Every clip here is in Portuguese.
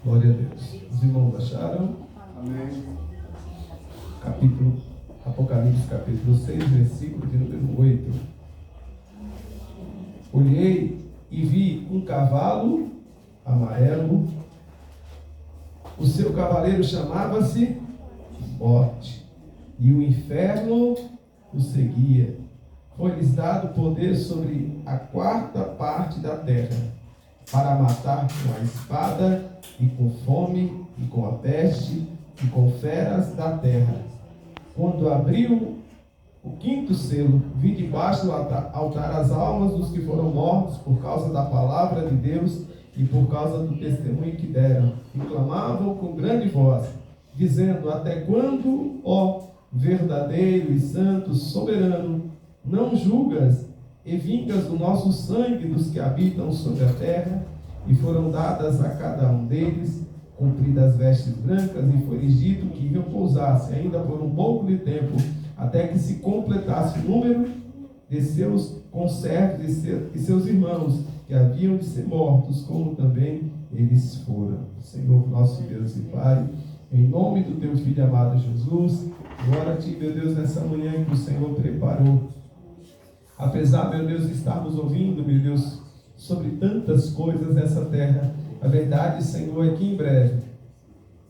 Glória a Deus. Os irmãos acharam? Amém. Apocalipse capítulo 6, versículo de número 8. Olhei e vi um cavalo amarelo. O seu cavaleiro chamava-se Morte, e o inferno o seguia. Foi-lhes dado poder sobre a quarta parte da terra, para matar com a espada, e com fome, e com a peste, e com feras da terra. Quando abriu o quinto selo, vi debaixo do altar as almas dos que foram mortos por causa da palavra de Deus e por causa do testemunho que deram, e clamavam com grande voz, dizendo: até quando, ó verdadeiro e santo, soberano, não julgas e vingas o nosso sangue dos que habitam sobre a terra? E foram dadas a cada um deles compridas vestes brancas, e foi-lhes dito que repousasse ainda por um pouco de tempo, até que se completasse o número de seus conservos e seus irmãos, que haviam de ser mortos, como também eles foram. Senhor, nosso Deus e Pai, em nome do Teu Filho amado Jesus, glória a Ti, meu Deus, nessa manhã que o Senhor preparou. Apesar, meu Deus, de estarmos ouvindo, meu Deus, sobre tantas coisas nessa terra, a verdade, Senhor, é que em breve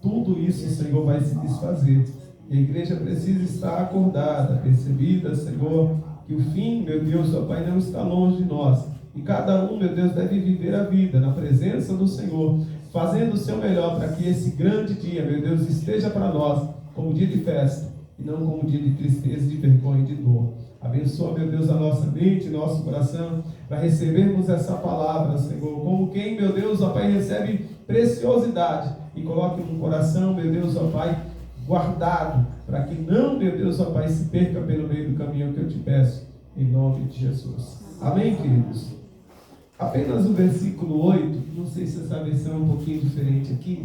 tudo isso, Senhor, vai se desfazer. E a igreja precisa estar acordada, percebida, Senhor, que o fim, meu Deus, ó Pai, não está longe de nós. E cada um, meu Deus, deve viver a vida na presença do Senhor, fazendo o seu melhor para que esse grande dia, meu Deus, esteja para nós como dia de festa e não como dia de tristeza, de vergonha e de dor. Abençoa, meu Deus, a nossa mente, nosso coração, para recebermos essa palavra, Senhor, como quem, meu Deus, ó Pai, recebe preciosidade, e coloque no coração, meu Deus, ó Pai, guardado, para que não, meu Deus, ó Pai, se perca pelo meio do caminho, que eu te peço, em nome de Jesus. Amém, queridos? Apenas o versículo 8, não sei se essa versão é um pouquinho diferente aqui.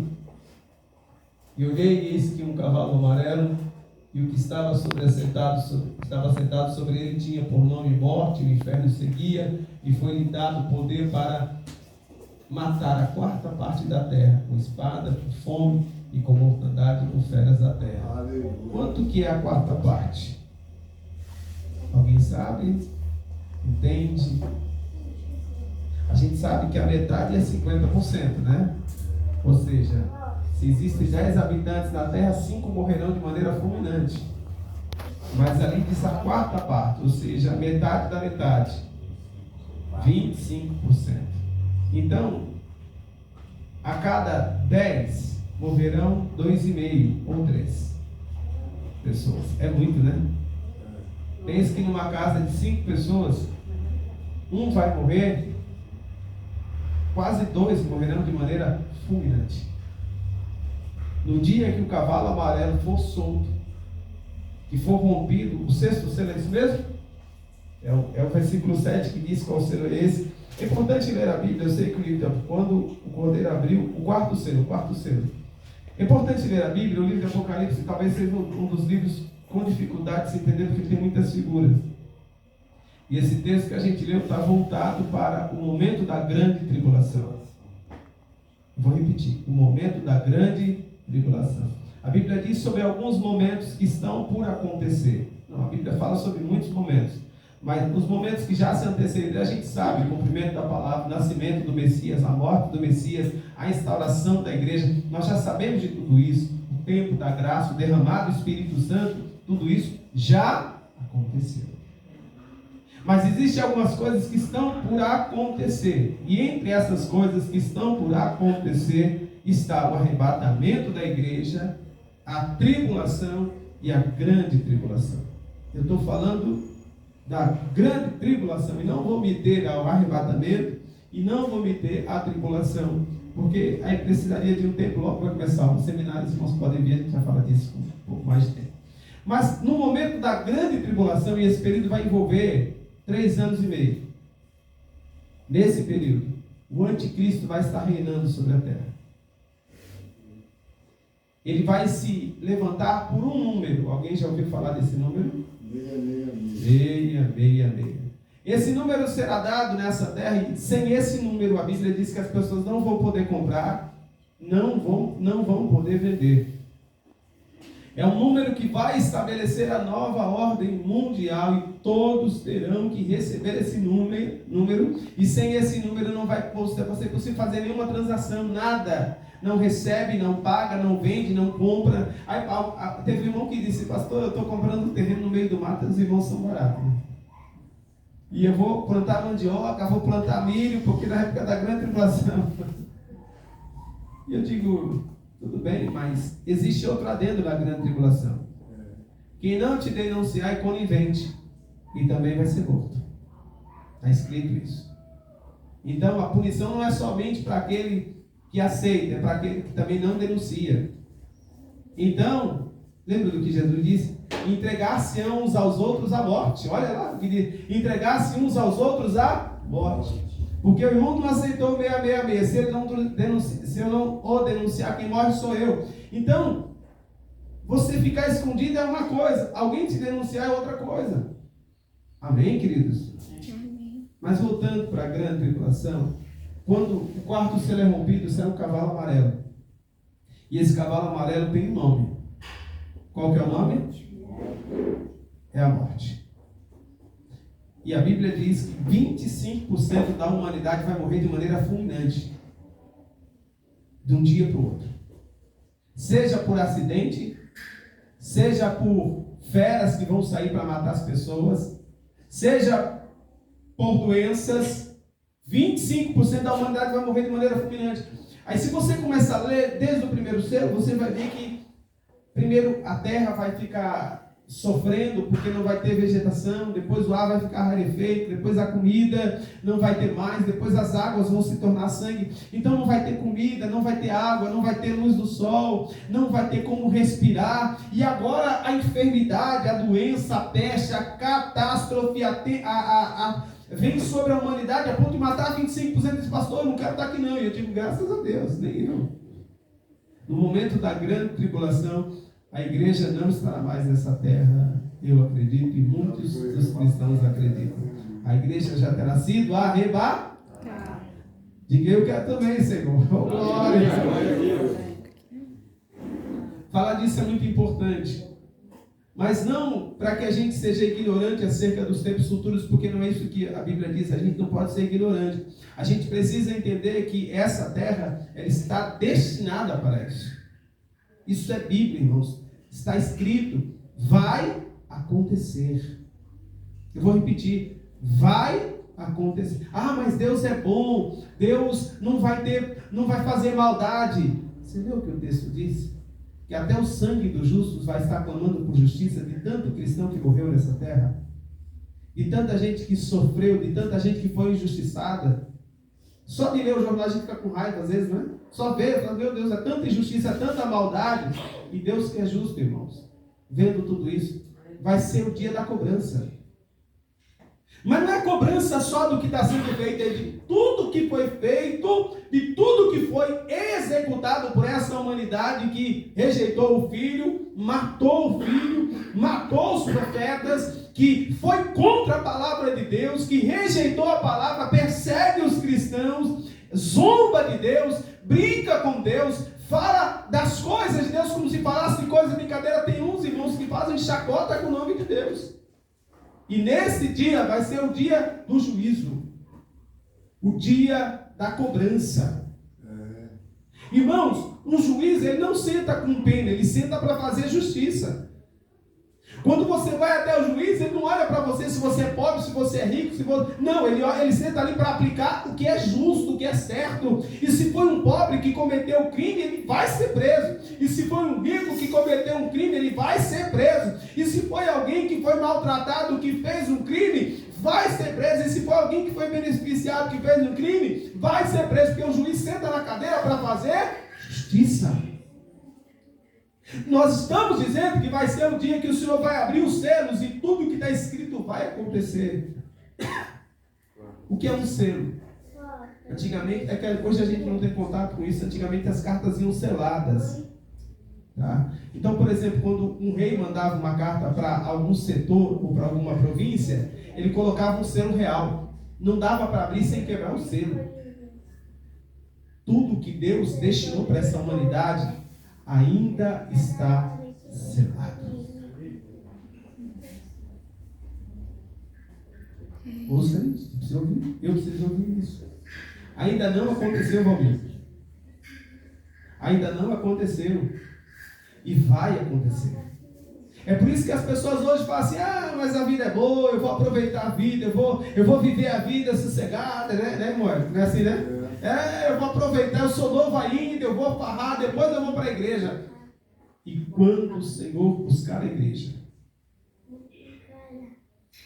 E olhei, e eis que um cavalo amarelo, e o que estava sentado sobre ele tinha por nome Morte, o inferno seguia, e foi-lhe dado poder para matar a quarta parte da terra, com espada, com fome, e com mortandade, com feras da terra. Aleluia. Quanto que é a quarta parte? Alguém sabe? Entende? A gente sabe que a metade é 50%, né? Ou seja, se existem 10 habitantes na terra, 5 morrerão de maneira fulminante. Mas ali diz a quarta parte, ou seja, a metade da metade, 25%. Então, a cada 10 morrerão 2,5 ou 3 pessoas. É muito, né? Pense que numa casa de 5 pessoas, um vai morrer, quase 2 morrerão de maneira fulminante. No dia que o cavalo amarelo for solto, que for rompido, o sexto selo é isso mesmo? É o versículo 7 que diz qual selo é esse. É importante ler a Bíblia. Eu sei que o livro, quando o Cordeiro abriu, o quarto selo. É importante ler a Bíblia. O livro de Apocalipse talvez seja um dos livros com dificuldade de se entender, porque tem muitas figuras. E esse texto que a gente leu está voltado para o momento da grande tribulação. Vou repetir, o momento da grande tribulação. A Bíblia diz sobre alguns momentos que estão por acontecer. Não, a Bíblia fala sobre muitos momentos, mas os momentos que já se antecederam, a gente sabe: o cumprimento da palavra, o nascimento do Messias, a morte do Messias, a instauração da igreja. Nós já sabemos de tudo isso. O tempo da graça, o derramado do Espírito Santo, tudo isso já aconteceu. Mas existem algumas coisas que estão por acontecer. E entre essas coisas que estão por acontecer está o arrebatamento da igreja, a tribulação e a grande tribulação. Eu estou falando da grande tribulação, e não vou me ter ao arrebatamento, e não vou me ter à tribulação, porque aí precisaria de um tempo logo para começar. No seminário, os irmãos podem ver, a gente já fala disso com um pouco mais de tempo. Mas no momento da grande tribulação, e esse período vai envolver 3 anos e meio. Nesse período, o anticristo vai estar reinando sobre a terra. Ele vai se levantar por um número. Alguém já ouviu falar desse número? 666. Esse número será dado nessa terra, e sem esse número a Bíblia diz que as pessoas não vão poder comprar, não vão poder vender. É um número que vai estabelecer a nova ordem mundial e todos terão que receber esse número e sem esse número não vai ser possível fazer nenhuma transação, nada. Não recebe, não paga, não vende, não compra. Aí teve um irmão que disse: pastor, eu estou comprando um terreno no meio do mato, os irmãos são baratos. E eu vou plantar mandioca, vou plantar milho, porque na época da grande tribulação. E eu digo: tudo bem, mas existe outro adendo na grande tribulação. Quem não te denunciar é conivente e também vai ser morto. Está escrito isso. Então a punição não é somente para aquele que aceita, é para aquele que também não denuncia. Então, lembra do que Jesus disse? Entregar-se uns aos outros à morte. Olha lá, entregar-se uns aos outros à morte. Porque o irmão não aceitou o 666. Se eu não o denunciar, quem morre sou eu. Então, você ficar escondido é uma coisa, alguém te denunciar é outra coisa. Amém, queridos? Amém. Mas voltando para a grande tribulação, quando o quarto selo é rompido, sai um cavalo amarelo. E esse cavalo amarelo tem um nome. Qual que é o nome? É a morte. E a Bíblia diz que 25% da humanidade vai morrer de maneira fulminante. De um dia para o outro. Seja por acidente, seja por feras que vão sair para matar as pessoas, seja por doenças, 25% da humanidade vai morrer de maneira fulminante. Aí se você começar a ler desde o primeiro selo, você vai ver que primeiro a terra vai ficar sofrendo porque não vai ter vegetação, depois o ar vai ficar rarefeito, depois a comida não vai ter mais, depois as águas vão se tornar sangue, então não vai ter comida, não vai ter água, não vai ter luz do sol, não vai ter como respirar, e agora a enfermidade, a doença, a peste, a catástrofe, vem sobre a humanidade a ponto de matar 25% desse pastor. Eu não quero estar aqui não, e eu digo graças a Deus, nem eu. No momento da grande tribulação, a igreja não estará mais nessa terra, eu acredito, e muitos dos cristãos acreditam. A igreja já terá sido arrebatada. Diga: eu quero também, Senhor. Oh, glória. Falar disso é muito importante. Mas não para que a gente seja ignorante acerca dos tempos futuros, porque não é isso que a Bíblia diz. A gente não pode ser ignorante. A gente precisa entender que essa terra, ela está destinada para isso. Isso é Bíblia, irmãos. Está escrito, vai acontecer. Eu vou repetir, vai acontecer. Ah, mas Deus é bom, Deus não vai fazer maldade. Você viu o que o texto diz? Que até o sangue dos justos vai estar clamando por justiça de tanto cristão que morreu nessa terra, de tanta gente que sofreu, de tanta gente que foi injustiçada. Só de ler o jornal a gente fica com raiva às vezes, não é? Só ver, fala: meu Deus, é tanta injustiça, é tanta maldade. E Deus que é justo, irmãos, vendo tudo isso, vai ser o dia da cobrança. Mas não é cobrança só do que está sendo feito, é de tudo que foi feito, de tudo que foi executado por essa humanidade que rejeitou o Filho, matou os profetas, que foi contra a palavra de Deus, que rejeitou a palavra, persegue os cristãos, zomba de Deus, brinca com Deus, fala das coisas de Deus como se falasse de coisa de brincadeira. Tem uns irmãos que fazem chacota com o nome de Deus. E nesse dia vai ser o dia do juízo, o dia da cobrança. Irmãos, um juiz, ele não senta com pena, ele senta para fazer justiça. Quando você vai até o juiz, ele não olha para você se você é pobre, se você é rico, não, ele senta ali para aplicar o que é justo, o que é certo. E se foi um pobre que cometeu um crime, ele vai ser preso. E se foi um rico que cometeu um crime, ele vai ser preso. E se foi alguém que foi maltratado, que fez um crime, vai ser preso. E se foi alguém que foi beneficiado, que fez um crime, vai ser preso. Porque o juiz senta na cadeira para fazer justiça. Nós estamos dizendo que vai ser o dia que o Senhor vai abrir os selos e tudo que está escrito vai acontecer. O que é um selo? Antigamente, hoje a gente não tem contato com isso. Antigamente as cartas iam seladas. Tá? Então, por exemplo, quando um rei mandava uma carta para algum setor ou para alguma província, ele colocava um selo real. Não dava para abrir sem quebrar o selo. tudo que Deus destinou para essa humanidade ainda está selado. Ouça isso, você precisa ouvir. Eu preciso ouvir isso. Ainda não aconteceu, Valmir. Ainda não aconteceu. E vai acontecer. É por isso que as pessoas hoje falam assim: mas a vida é boa, eu vou aproveitar a vida, eu vou viver a vida sossegada, né, amor? Não é assim, né? Eu vou aproveitar, eu sou novo ainda, eu vou farrar, depois eu vou para a igreja. E quando o Senhor buscar a igreja,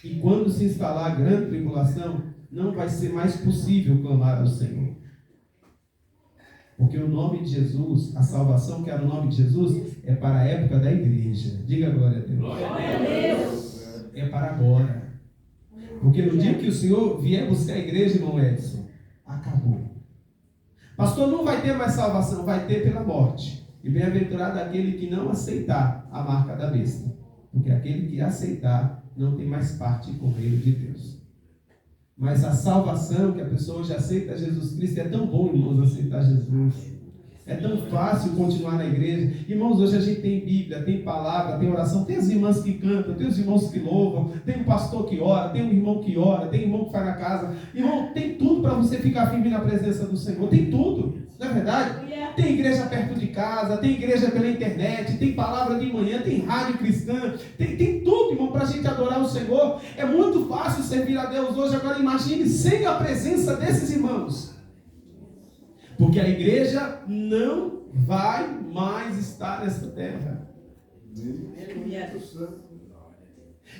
e quando se instalar a grande tribulação, não vai ser mais possível clamar ao Senhor. Porque o nome de Jesus, a salvação que há no nome de Jesus, é para a época da igreja. Diga glória a Deus. Glória a Deus. É para agora. Porque no dia que o Senhor vier buscar a igreja, irmão Edson, acabou. Pastor, não vai ter mais salvação, vai ter pela morte. E bem-aventurado aquele que não aceitar a marca da besta. Porque aquele que aceitar não tem mais parte com o reino de Deus. Mas a salvação, que a pessoa hoje aceita Jesus Cristo, é tão bom, irmãos, aceitar Jesus. É tão fácil continuar na igreja. Irmãos, hoje a gente tem Bíblia, tem palavra, tem oração, tem as irmãs que cantam, tem os irmãos que louvam, tem um pastor que ora, tem um irmão que ora, tem um irmão que faz na casa. Irmão, tem tudo para você ficar firme na presença do Senhor. Tem tudo, não é verdade? Tem igreja perto de casa, tem igreja pela internet, tem palavra de manhã, tem rádio cristã, tem tudo, irmão, para a gente adorar o Senhor. É muito fácil servir a Deus hoje. Agora imagine sem a presença desses irmãos. Porque a igreja não vai mais estar nessa terra.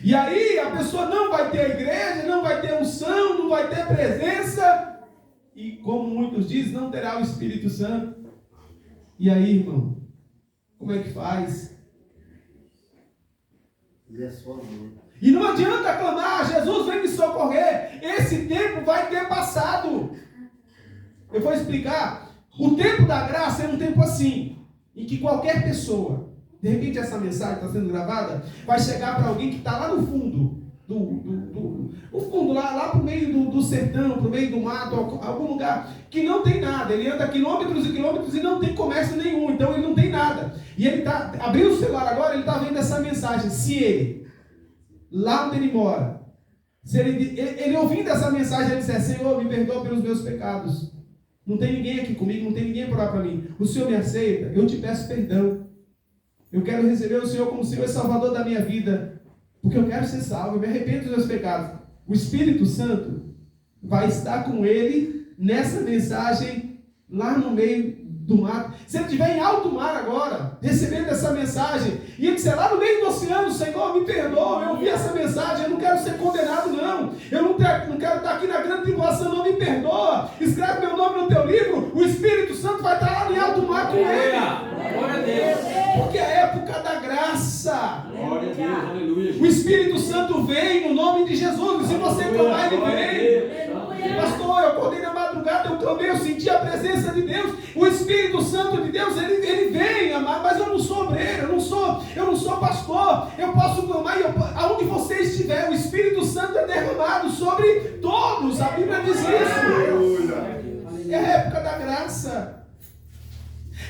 E aí a pessoa não vai ter a igreja, não vai ter unção, não vai ter presença. E como muitos dizem, não terá o Espírito Santo. E aí, irmão, como é que faz? E não adianta clamar: Jesus vem me socorrer. Esse tempo vai ter passado. Eu vou explicar. O tempo da graça é um tempo assim, em que qualquer pessoa, de repente essa mensagem está sendo gravada, vai chegar para alguém que está lá no fundo, o fundo, lá para o meio do sertão, para o meio do mato, algum lugar que não tem nada. Ele anda quilômetros e quilômetros e não tem comércio nenhum, então ele não tem nada. E ele está abrindo o celular agora, ele está vendo essa mensagem. Se ele, lá onde ele mora, se ele ouvindo essa mensagem, ele disser: Senhor, me perdoa pelos meus pecados. Não tem ninguém aqui comigo, não tem ninguém para orar para mim. O Senhor me aceita, eu te peço perdão. Eu quero receber o Senhor como Senhor e Salvador da minha vida. Porque eu quero ser salvo, eu me arrependo dos meus pecados. O Espírito Santo vai estar com ele nessa mensagem lá no meio do mar. Se ele estiver em alto mar agora, recebendo essa mensagem, e ele disser lá no meio do oceano: Senhor, me perdoa, eu ouvi essa mensagem, eu não quero ser condenado não, eu não quero estar aqui na grande tribulação, não, me perdoa, escreve meu nome no teu livro. O Espírito Santo vai estar lá em alto mar com ele. Glória a Deus. Porque é a época da graça. Glória a Deus, aleluia. O Espírito Santo vem no nome de Jesus, e se você clamar, ele vem. Pastor, eu acordei na madrugada, eu clamei, eu senti a presença de Deus. O Espírito Santo de Deus, ele vem, amado, mas eu não sou obreiro, eu não sou pastor. Eu posso clamar, aonde você estiver, o Espírito Santo é derramado sobre todos. A Bíblia diz isso. É a época da graça.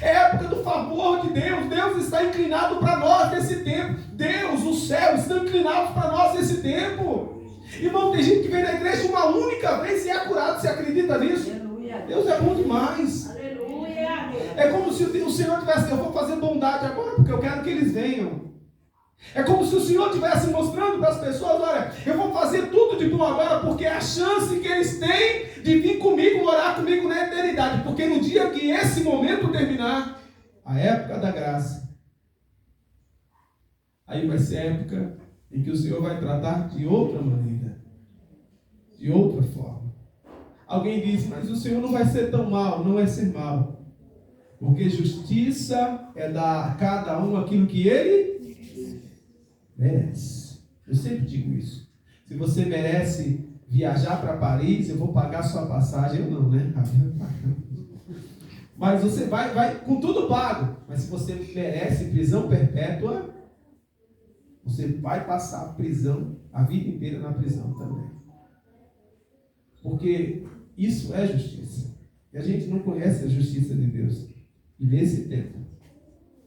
É a época do favor de Deus. Deus está inclinado para nós nesse tempo. Deus, o céu, estão inclinados para nós nesse tempo. Irmão, tem gente que vem na igreja uma única vez e é curado. Você acredita nisso? Aleluia. Deus é bom demais. Aleluia. É como se o Senhor tivesse: eu vou fazer bondade agora porque eu quero que eles venham. É como se o Senhor estivesse mostrando para as pessoas: olha, eu vou fazer tudo de bom agora porque é a chance que eles têm de vir comigo, morar comigo na eternidade. Porque no dia que esse momento terminar, a época da graça, aí vai ser a época em que o Senhor vai tratar de outra maneira, de outra forma. Alguém diz: mas o Senhor não vai ser tão mal. Não é ser mal, porque justiça é dar a cada um aquilo que ele merece. Eu sempre digo isso. Se você merece viajar para Paris, eu vou pagar sua passagem. Eu não, né? Mas você vai com tudo pago. Mas se você merece prisão perpétua, você vai passar a prisão, a vida inteira na prisão também. Porque isso é justiça. E a gente não conhece a justiça de Deus. E nesse tempo,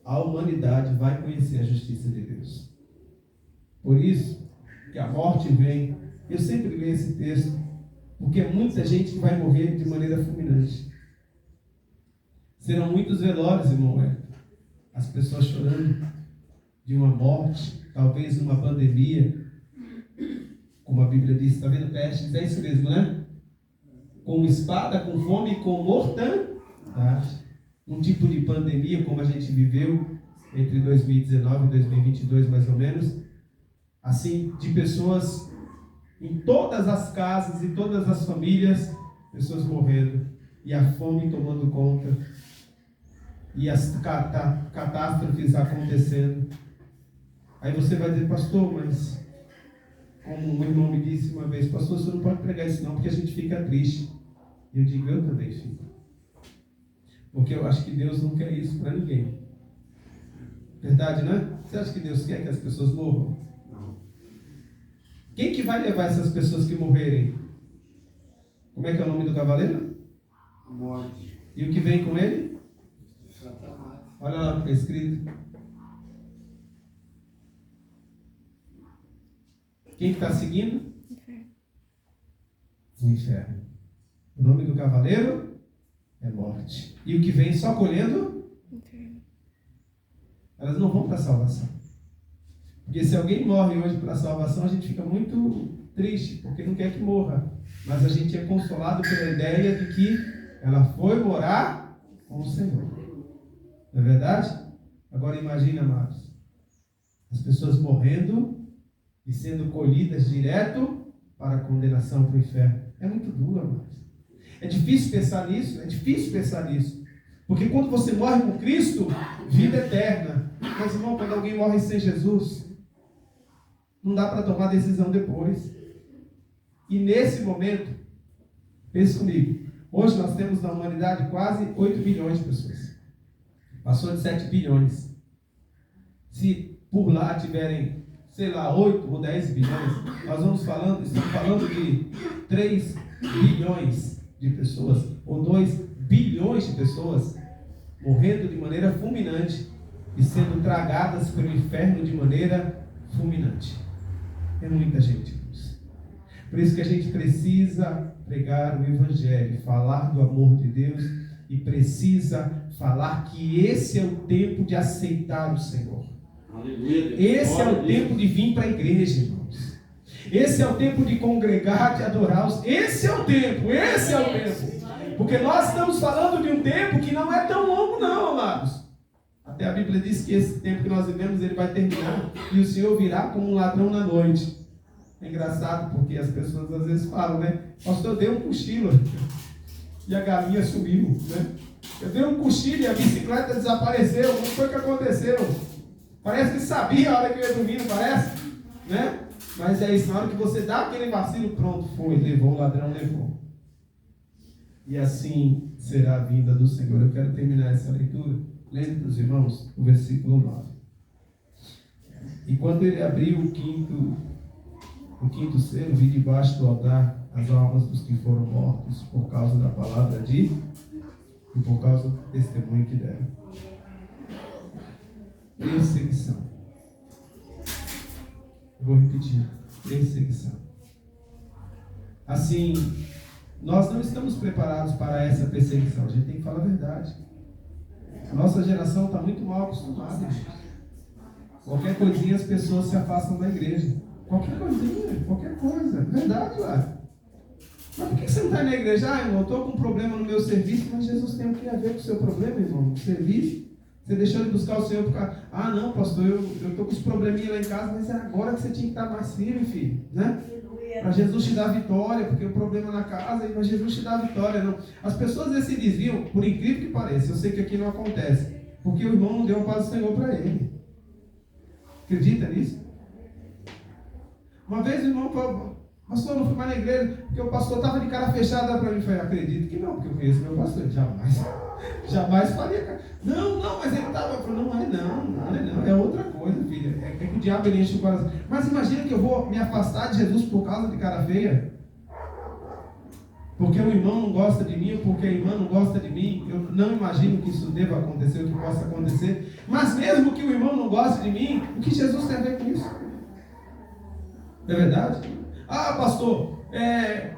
a humanidade vai conhecer a justiça de Deus. Por isso que a morte vem. Eu sempre leio esse texto, porque é muita gente que vai morrer de maneira fulminante. Serão muitos velórios, irmão. As pessoas chorando de uma morte, talvez uma pandemia, como a Bíblia diz, está vendo pestes? É isso mesmo, né? Com espada, com fome, com mortandade. Um tipo de pandemia como a gente viveu entre 2019 e 2022, mais ou menos. Assim, de pessoas em todas as casas, em todas as famílias, pessoas morrendo. E a fome tomando conta. E as catástrofes acontecendo. Aí você vai dizer, pastor, mas como um irmão me disse uma vez, pastor, você não pode pregar isso não, porque a gente fica triste. E eu digo, eu também fico. Porque eu acho que Deus não quer isso para ninguém. Verdade, né? Você acha que Deus quer que as pessoas morram? Não. Quem que vai levar essas pessoas que morrerem? Como é que é o nome do cavaleiro? Morte. E o que vem com ele? Satanás. Olha lá o que está escrito. Quem está seguindo? O inferno. O nome do cavaleiro é morte. E o que vem só colhendo? Elas não vão para a salvação. Porque se alguém morre hoje para a salvação, a gente fica muito triste, porque não quer que morra. Mas a gente é consolado pela ideia de que ela foi morar com o Senhor. Não é verdade? Agora imagine, amados, as pessoas morrendo e sendo colhidas direto para a condenação para o inferno. É muito duro, amados. É difícil pensar nisso, Porque quando você morre com Cristo, vida eterna. Mas, irmão, quando alguém morre sem Jesus, não dá para tomar decisão depois. E nesse momento, pense comigo, hoje nós temos na humanidade quase 8 bilhões de pessoas. Passou de 7 bilhões. Se por lá tiverem, 8 ou 10 bilhões, estamos falando de 3 bilhões de pessoas, ou 2 bilhões de pessoas, morrendo de maneira fulminante e sendo tragadas pelo inferno de maneira fulminante. É muita gente. Por isso que a gente precisa pregar o Evangelho, falar do amor de Deus, e precisa falar que esse é o tempo de aceitar o Senhor. Aleluia. Esse é o tempo de vir para a igreja, irmãos. Esse é o tempo de congregar, de adorar. Esse é o tempo. Porque nós estamos falando de um tempo que não é tão longo não, amados. Até a Bíblia diz que esse tempo que nós vivemos, ele vai terminar e o Senhor virá como um ladrão na noite. É engraçado porque as pessoas às vezes falam, né? Pastor, eu dei um cochilo e a galinha sumiu, né? Eu dei um cochilo e a bicicleta desapareceu. O que foi que aconteceu? Parece que sabia a hora que eu ia dormir, não parece? Né? Mas é isso, na hora que você dá aquele vacilo, pronto, foi, levou, o ladrão levou. E assim será a vinda do Senhor. Eu quero terminar essa leitura lendo para os irmãos o versículo 9. E quando ele abriu o quinto selo, vi debaixo do altar as almas dos que foram mortos por causa da palavra e por causa do testemunho que deram. Perseguição. Eu vou repetir. Perseguição. Assim, nós não estamos preparados para essa perseguição. A gente tem que falar a verdade. A nossa geração está muito mal acostumada. Qualquer coisinha as pessoas se afastam da igreja. Qualquer coisa. Verdade, lá. Mas por que você não está na igreja? Irmão, eu estou com um problema no meu serviço. Mas Jesus tem o que a ver com o seu problema, irmão? No serviço? Você deixou de buscar o Senhor por causa... não, pastor, eu estou com os probleminhas lá em casa, mas é agora que você tinha que estar mais firme, filho. Né? Para Jesus te dar vitória, porque o problema na casa, mas Jesus te dá vitória. Não. As pessoas se desviam, por incrível que pareça. Eu sei que aqui não acontece. Porque o irmão não deu a paz do Senhor para ele. Acredita nisso? Uma vez o irmão falou, pastor, eu não fui mais na igreja, porque o pastor estava de cara fechada para mim. Eu falei, acredito que não, porque eu conheço meu pastor. Jamais faria. Não, mas ele estava. Eu falei, não, é outra coisa, filha. É que o diabo ele enche o coração. Mas imagina que eu vou me afastar de Jesus por causa de cara feia. porque o irmão não gosta de mim, ou porque a irmã não gosta de mim. Eu não imagino que isso deva acontecer, ou que possa acontecer. Mas mesmo que o irmão não goste de mim, o que Jesus tem a ver com isso? Não é verdade? Ah, pastor,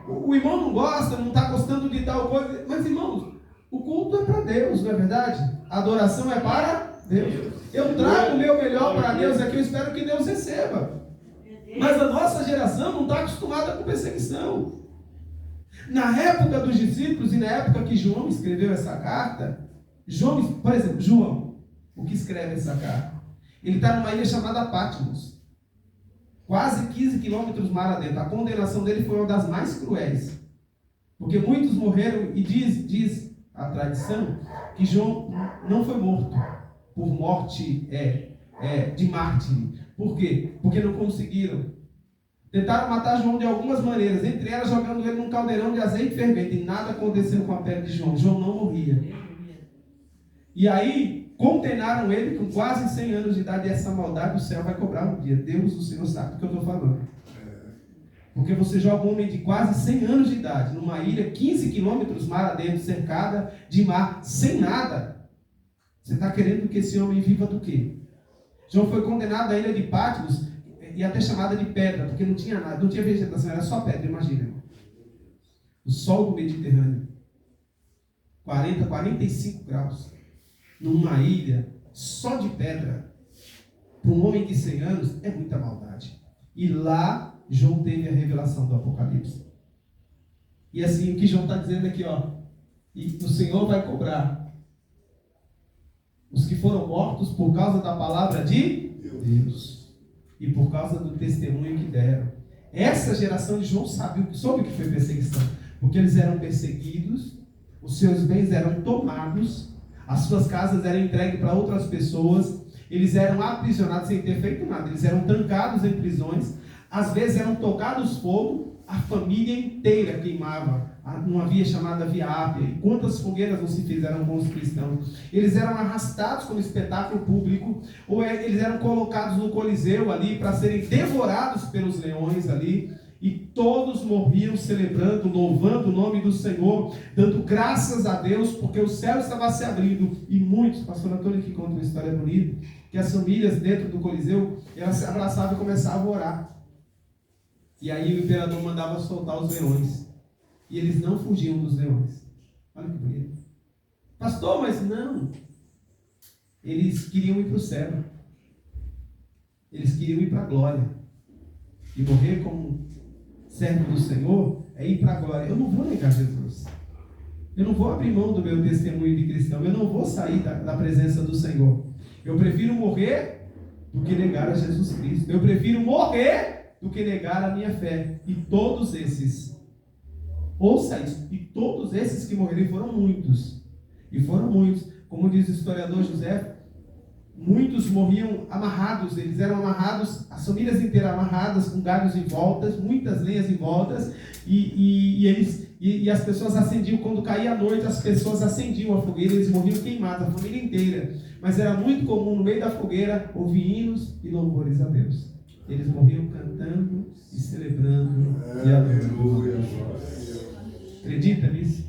o irmão não gosta, não está gostando de tal coisa. Mas, irmãos, o culto é para Deus, não é verdade? A adoração é para Deus. Eu trago o meu melhor para Deus, é que eu espero que Deus receba. Mas a nossa geração não está acostumada com perseguição. Na época dos discípulos e na época que João escreveu essa carta, por exemplo, João, o que escreve essa carta? Ele está numa ilha chamada Patmos, quase 15 quilômetros mar adentro. A condenação dele foi uma das mais cruéis, porque muitos morreram, e diz a tradição que João não foi morto por morte de mártir. Por quê? Porque não conseguiram. Tentaram matar João de algumas maneiras, entre elas jogando ele num caldeirão de azeite fervente, e nada aconteceu com a pele de João. João não morria. E aí condenaram ele com quase 100 anos de idade, e essa maldade o céu vai cobrar um dia. Deus, o Senhor, sabe do que eu estou falando. Porque você joga um homem de quase 100 anos de idade numa ilha 15 quilômetros mar adentro, cercada de mar, sem nada. Você está querendo que esse homem viva do quê? João foi condenado à ilha de Patmos, e até chamada de pedra, porque não tinha nada, não tinha vegetação, era só pedra, imagina. O sol do Mediterrâneo, 40, 45 graus, numa ilha só de pedra, para um homem de 100 anos, é muita maldade. E lá, João teve a revelação do Apocalipse. E assim, o que João está dizendo aqui, e o Senhor vai cobrar os que foram mortos por causa da palavra de Deus. E por causa do testemunho que deram. Essa geração de João soube o que foi perseguição. Porque eles eram perseguidos, os seus bens eram tomados, as suas casas eram entregues para outras pessoas, eles eram aprisionados sem ter feito nada, eles eram trancados em prisões, às vezes eram tocados fogo, a família inteira queimava. Uma via chamada Via Ápia. E quantas fogueiras não se fizeram com os cristãos? Eles eram arrastados como espetáculo público, ou eles eram colocados no Coliseu ali para serem devorados pelos leões ali, e todos morriam celebrando, louvando o nome do Senhor, dando graças a Deus, porque o céu estava se abrindo. E muitos, pastor Antônio que conta uma história bonita, que as famílias dentro do Coliseu, elas se abraçavam e começavam a orar. E aí o imperador mandava soltar os leões. E eles não fugiam dos leões. Olha que bonito. Pastor, mas não. Eles queriam ir para o céu. Eles queriam ir para a glória. E morrer como servo do Senhor é ir para a glória. Eu não vou negar Jesus. Eu não vou abrir mão do meu testemunho de cristão. Eu não vou sair da presença do Senhor. Eu prefiro morrer do que negar a Jesus Cristo. Eu prefiro morrer do que negar a minha fé. E todos esses, ouça isso, e todos esses que morreram, foram muitos. E foram muitos. Como diz o historiador José, muitos morriam amarrados. Eles eram amarrados, as famílias inteiras amarradas, com galhos em voltas, muitas lenhas em voltas. E as pessoas acendiam, quando caía a noite, as pessoas acendiam a fogueira, eles morriam queimados, a família inteira. Mas era muito comum, no meio da fogueira, ouvir hinos e louvores a Deus. Eles morriam cantando e celebrando e adorando. Acredita nisso?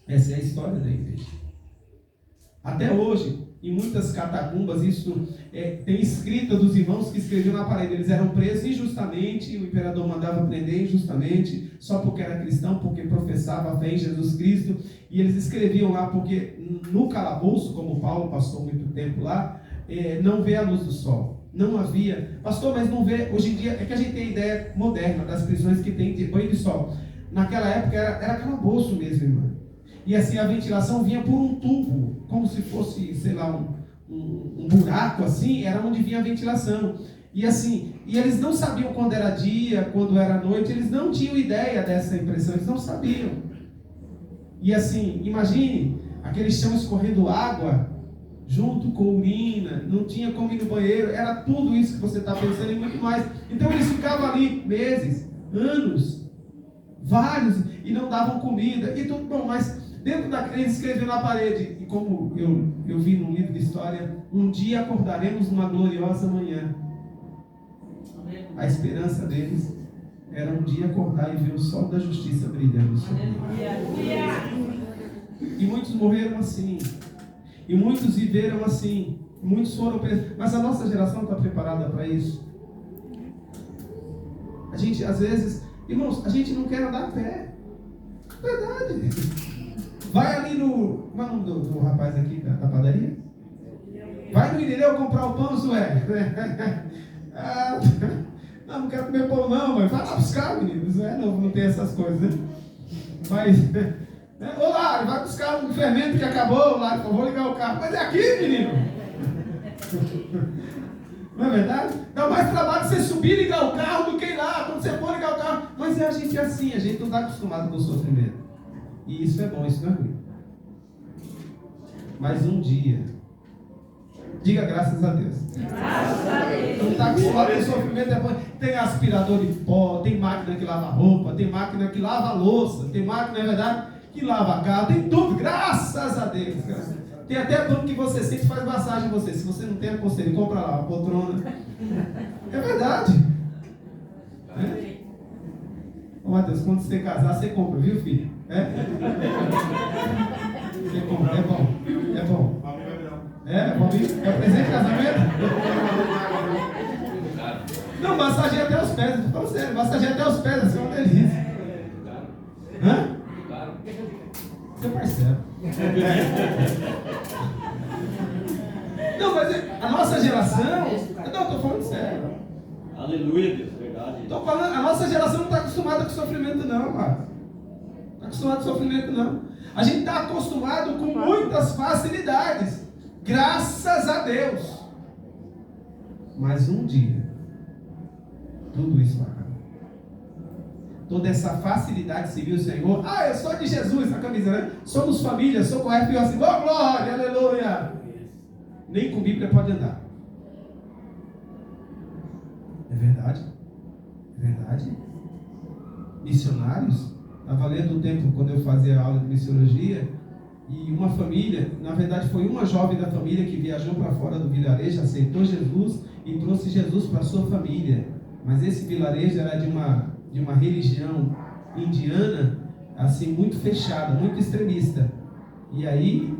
Essa é a história da igreja. Até hoje, em muitas catacumbas, isso tem escrita dos irmãos que escreviam na parede. Eles eram presos injustamente, e o imperador mandava prender injustamente, só porque era cristão, porque professava a fé em Jesus Cristo. E eles escreviam lá, porque no calabouço, como Paulo passou muito tempo lá, não vê a luz do sol. Não havia. Pastor, mas não vê. Hoje em dia, é que a gente tem a ideia moderna das prisões que tem banho de sol. Naquela época era calabouço mesmo, irmão. E assim, a ventilação vinha por um tubo, como se fosse, sei lá, um buraco assim, era onde vinha a ventilação. E assim, e eles não sabiam quando era dia, quando era noite, eles não tinham ideia dessa impressão, eles não sabiam. E assim, imagine, aquele chão escorrendo água, junto com urina, não tinha como ir no banheiro, era tudo isso que você está pensando e muito mais. Então eles ficavam ali meses, anos, vários, e não davam comida, e tudo bom, mas dentro eles escreveram na parede, e como eu vi num livro de história, um dia acordaremos numa gloriosa manhã. A esperança deles era um dia acordar e ver o sol da justiça brilhando sobre ele. E muitos morreram assim. E muitos viveram assim. Muitos foram presos. Mas a nossa geração está preparada para isso? A gente, às vezes, irmãos, a gente não quer andar a pé. Verdade. Vai ali no... Como é o nome do rapaz aqui da padaria? Vai no Irineu comprar o pão, Zoé. Não quero comer pão não, mas vai lá buscar, menino. Zoé não tem essas coisas, né? Mas... Olá, vai buscar um fermento que acabou lá. Vou ligar o carro. Mas é aqui, menino. Não é verdade? Dá mais trabalho você subir e ligar o carro do que ir lá. Quando você for ligar o carro. Mas a gente é assim, a gente não está acostumado com o sofrimento. E isso é bom, isso não é ruim. Mas um dia, diga graças a Deus. Graças a Deus. Não está acostumado com o sofrimento, é bom. Tem aspirador de pó, tem máquina que lava roupa, tem máquina que lava louça, tem máquina, na verdade, que lava carro, tem tudo, graças a Deus. Tem até banco que você sente e faz massagem em você. Se você não tem, aconselho, compra lá, uma poltrona. É verdade. É? Ô Matheus, quando você casar, você compra, viu, filho? É? Você compra, é bom. É bom. É presente de casamento? Não, massageia até os pés. Tô falando sério, massageia até os pés, assim é uma delícia. Hã? Você percebe. Não, mas a nossa geração... Não, estou falando sério. Aleluia, Deus, verdade. Estou falando, a nossa geração não está acostumada com sofrimento não, cara. Não está acostumada com sofrimento não. A gente está acostumado com muitas facilidades. Graças a Deus. Mas um dia, tudo isso vai acabar. Toda essa facilidade civil, Senhor. Eu sou de Jesus, a camisa, né? Somos família, sou com F, assim, oh glória, aleluia. Nem com Bíblia pode andar. É verdade? É verdade? Missionários? Estava lendo o tempo quando eu fazia aula de missiologia. E uma família, na verdade foi uma jovem da família que viajou para fora do vilarejo, aceitou Jesus e trouxe Jesus para sua família. Mas esse vilarejo era de uma religião indiana, assim, muito fechada, muito extremista. E aí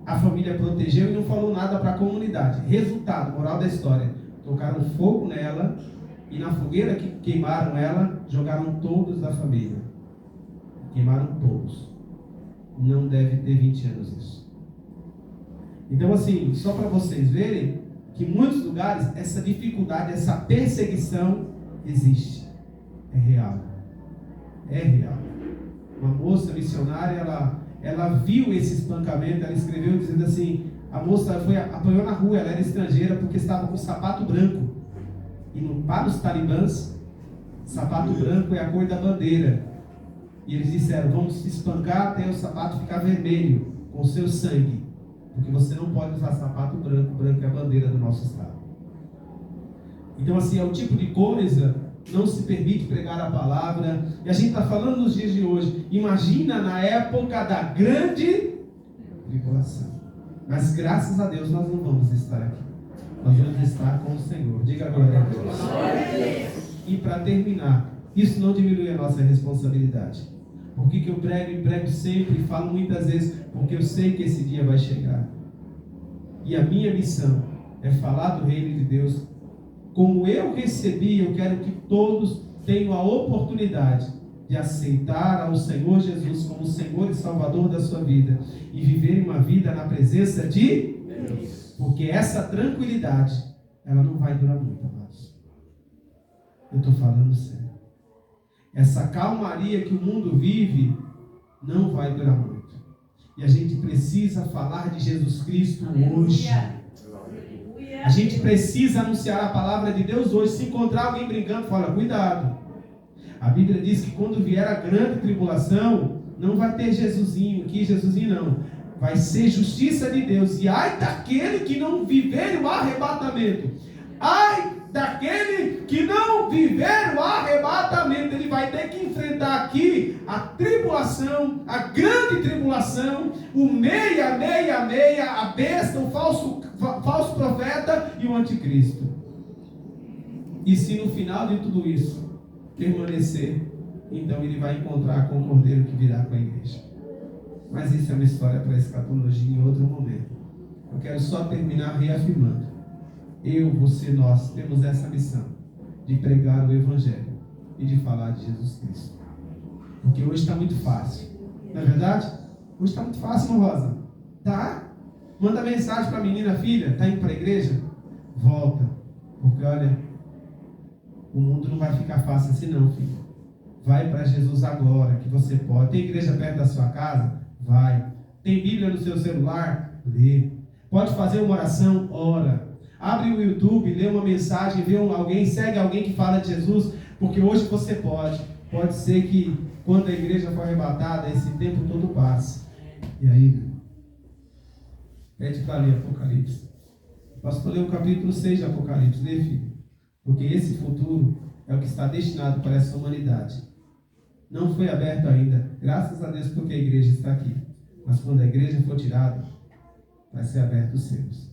a família protegeu e não falou nada para a comunidade. Resultado, moral da história, tocaram fogo nela e na fogueira que queimaram ela, jogaram todos da família. Queimaram todos. Não deve ter 20 anos isso. Então assim, só para vocês verem que em muitos lugares essa dificuldade, essa perseguição existe. É real. É real. Uma moça missionária, ela viu esse espancamento, ela escreveu dizendo assim, a moça apanhou na rua, ela era estrangeira porque estava com sapato branco. E para os talibãs, sapato branco é a cor da bandeira. E eles disseram, vamos te espancar até o sapato ficar vermelho, com o seu sangue. Porque você não pode usar sapato branco, branco é a bandeira do nosso estado. Então assim, é o tipo de coisa, não se permite pregar a palavra. E a gente está falando nos dias de hoje. Imagina na época da grande tribulação. Mas graças a Deus nós não vamos estar aqui. Nós vamos estar com o Senhor. Diga glória a Deus. E para terminar, isso não diminui a nossa responsabilidade. Por que eu prego e prego sempre e falo muitas vezes? Porque eu sei que esse dia vai chegar. E a minha missão é falar do reino de Deus. Como eu recebi, eu quero que todos tenham a oportunidade de aceitar ao Senhor Jesus como Senhor e Salvador da sua vida. E viver uma vida na presença de Deus. Porque essa tranquilidade, ela não vai durar muito, amados. Eu estou falando sério. Essa calmaria que o mundo vive não vai durar muito. E a gente precisa falar de Jesus Cristo hoje. A gente precisa anunciar a palavra de Deus hoje. Se encontrar alguém brincando, fala, cuidado. A Bíblia diz que quando vier a grande tribulação, não vai ter Jesusinho, que Jesusinho não. Vai ser justiça de Deus. E ai daquele que não viver o arrebatamento. Ai daquele que não viver o arrebatamento. Ele vai ter que enfrentar aqui a tribulação, a grande tribulação, o meia, a besta, o falso profeta e o anticristo. E se no final de tudo isso permanecer, então ele vai encontrar com o Cordeiro que virá com a igreja. Mas isso é uma história para escatologia em outro momento. Eu quero só terminar reafirmando. Eu, você, nós temos essa missão de pregar o Evangelho e de falar de Jesus Cristo. Porque hoje está muito fácil. Não é verdade? Hoje está muito fácil, não, Rosa? Tá? Manda mensagem para a menina, filha, tá indo para a igreja? Volta. Porque olha, o mundo não vai ficar fácil assim não, filho. Vai para Jesus agora, que você pode. Tem igreja perto da sua casa? Vai. Tem Bíblia no seu celular? Lê. Pode fazer uma oração? Ora. Abre o YouTube, lê uma mensagem, vê alguém, segue alguém que fala de Jesus, porque hoje você pode. Pode ser que quando a igreja for arrebatada, esse tempo todo passe. E aí, meu irmão? Pede para ler Apocalipse. Pastor, lê o capítulo 6 de Apocalipse. Lê, filho. Porque esse futuro é o que está destinado para essa humanidade. Não foi aberto ainda. Graças a Deus porque a igreja está aqui. Mas quando a igreja for tirada, vai ser aberto os céus.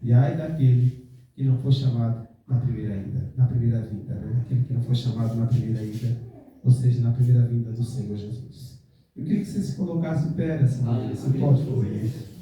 E ai daquele que não for chamado na primeira vinda, né? Aquele que não for chamado na primeira ida, ou seja, na primeira vinda do Senhor Jesus. Eu queria que você se colocasse em pé nessa manhã. Você pode fazer isso.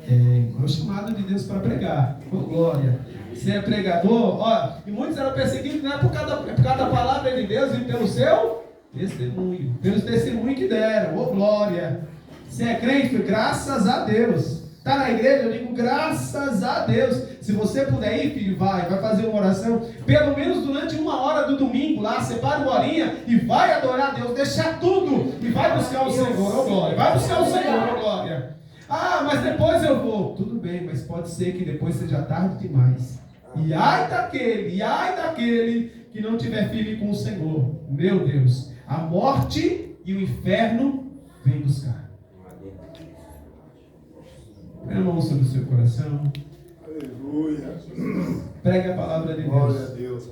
É o chamado de Deus para pregar. Oh, glória. Você é pregador, ó, e muitos eram perseguidos não é por causa da palavra de Deus e pelo seu testemunho, pelos testemunhos que deram. Oh, glória. Você é crente? Graças a Deus. Está na igreja? Eu digo graças a Deus. Se você puder ir, filho, vai fazer uma oração, pelo menos durante 1 hora do domingo lá, separa uma horinha e vai adorar a Deus, deixar tudo e vai buscar o Senhor, oh glória, vai buscar o Senhor, oh glória. Ah, mas depois eu vou. Tudo bem, mas pode ser que depois seja tarde demais. E ai daquele que não tiver firme com o Senhor. Meu Deus, a morte e o inferno vem buscar. Põe a mão sobre o seu coração. Aleluia. Pregue a palavra de Deus. Glória a Deus.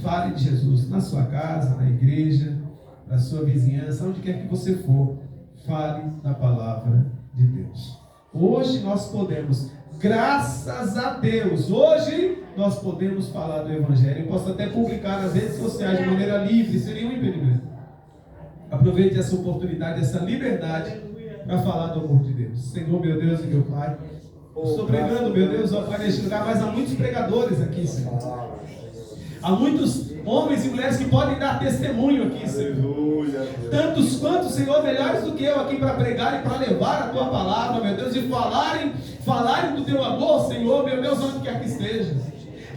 Fale de Jesus na sua casa, na igreja, na sua vizinhança, onde quer que você for. Fale da palavra de Deus. Hoje nós podemos, graças a Deus, hoje nós podemos falar do Evangelho. Eu posso até publicar nas redes sociais de maneira livre, seria um impedimento. Aproveite essa oportunidade, essa liberdade para falar do amor de Deus. Senhor, meu Deus e meu Pai, estou pregando, meu Deus, ó Pai, neste lugar, mas há muitos pregadores aqui, Senhor. Há muitos homens e mulheres que podem dar testemunho aqui, Senhor. Tantos quantos, Senhor, melhores do que eu aqui para pregar e para levar a Tua palavra, meu Deus, e falarem do Teu amor, Senhor, meu Deus, onde quer que esteja.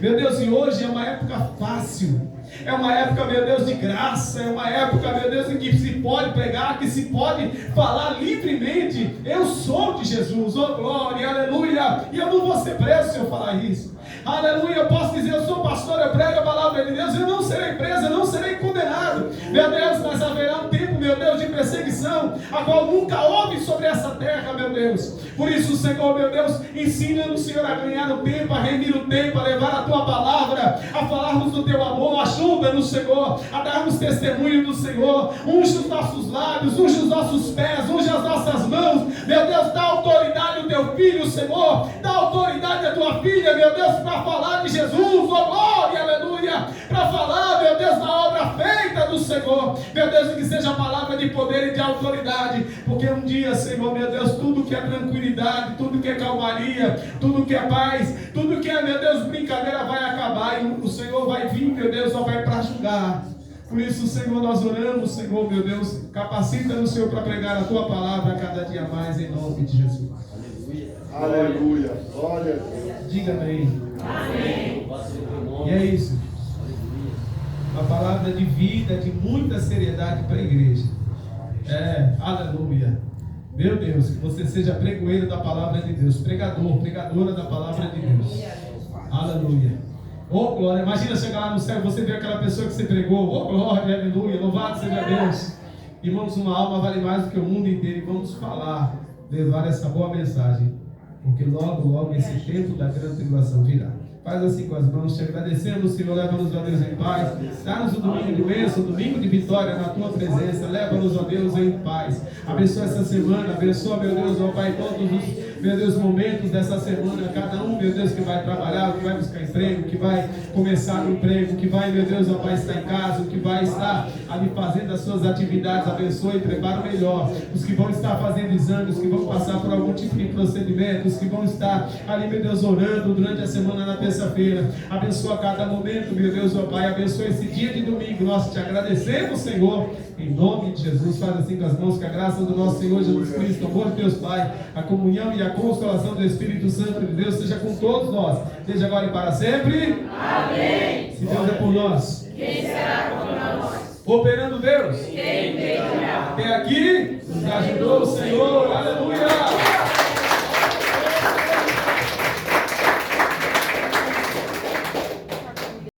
Meu Deus, e hoje é uma época fácil. É uma época, meu Deus, de graça. É uma época, meu Deus, em que se pode pregar, que se pode falar livremente. Eu sou de Jesus, oh glória, aleluia. E eu não vou ser preso se eu falar isso. Aleluia, eu posso dizer, eu sou pastor, eu prego a palavra de Deus, eu não serei preso, eu não serei condenado. Meu Deus, mas haverá um tempo, meu Deus, de perseguição, a qual nunca houve sobre essa terra, meu Deus. Por isso, Senhor, meu Deus, ensina-nos, Senhor, a ganhar o tempo, a remir o tempo, a levar a Tua palavra, a falarmos do Teu amor. Ajuda-nos, Senhor, a darmos testemunho do Senhor. Unge os nossos lábios, unge os nossos pés, unge as nossas mãos. Meu Deus, dá autoridade ao Teu filho, Senhor, dá autoridade à Tua filha, meu Deus, para falar de Jesus, oh glória, aleluia, para falar, meu Deus, da obra feita do Senhor, meu Deus, que seja a palavra de poder e de autoridade, porque um dia, Senhor, meu Deus, tudo que é tranquilidade, tudo que é calmaria, tudo que é paz, tudo que é, meu Deus, brincadeira vai acabar, e o Senhor vai vir, meu Deus, só vai para julgar. Por isso, Senhor, nós oramos, Senhor, meu Deus, capacita-nos, Senhor, para pregar a Tua palavra cada dia mais, em nome de Jesus. Aleluia. Glória a Deus. Diga amém. Amém. E é isso. Uma palavra de vida, de muita seriedade para a igreja. Aleluia. Meu Deus, que você seja pregoeiro da palavra de Deus, pregador, pregadora da palavra de Deus. Aleluia. Oh glória, imagina chegar lá no céu e você ver aquela pessoa que você pregou. Oh glória, aleluia, louvado seja Deus. Irmãos, uma alma vale mais do que o mundo inteiro. E vamos falar, levar essa boa mensagem, porque logo, logo esse tempo da grande tribulação virá. Faz assim com as mãos, te agradecemos, Senhor, leva-nos, ó Deus, em paz. Dá-nos um domingo de bênção, um domingo de vitória na tua presença. Leva-nos, ó Deus, em paz. Abençoa essa semana, abençoa, meu Deus, ó Pai, todos os, meu Deus, momentos dessa semana. Cada um, meu Deus, que vai trabalhar, que vai buscar emprego, que vai começar no emprego, que vai, meu Deus, ó Pai, estar em casa, que vai estar ali fazendo as suas atividades. Abençoa e prepara o melhor. Os que vão estar fazendo exames, os que vão passar por algum tipo de procedimento, os que vão estar ali, meu Deus, orando durante a semana na terça-feira. Abençoa cada momento, meu Deus, ó Pai. Abençoa esse dia de domingo. Nós te agradecemos, Senhor, em nome de Jesus. Faz assim com as mãos, que a graça do nosso Senhor Jesus Cristo, o amor de Deus Pai, a comunhão e a consolação do Espírito Santo de Deus seja com todos nós, desde agora e para sempre. Amém. Se Deus é por nós, quem será contra nós? Operando Deus, quem impedirá? Até aqui nos ajudou o Senhor. Aleluia.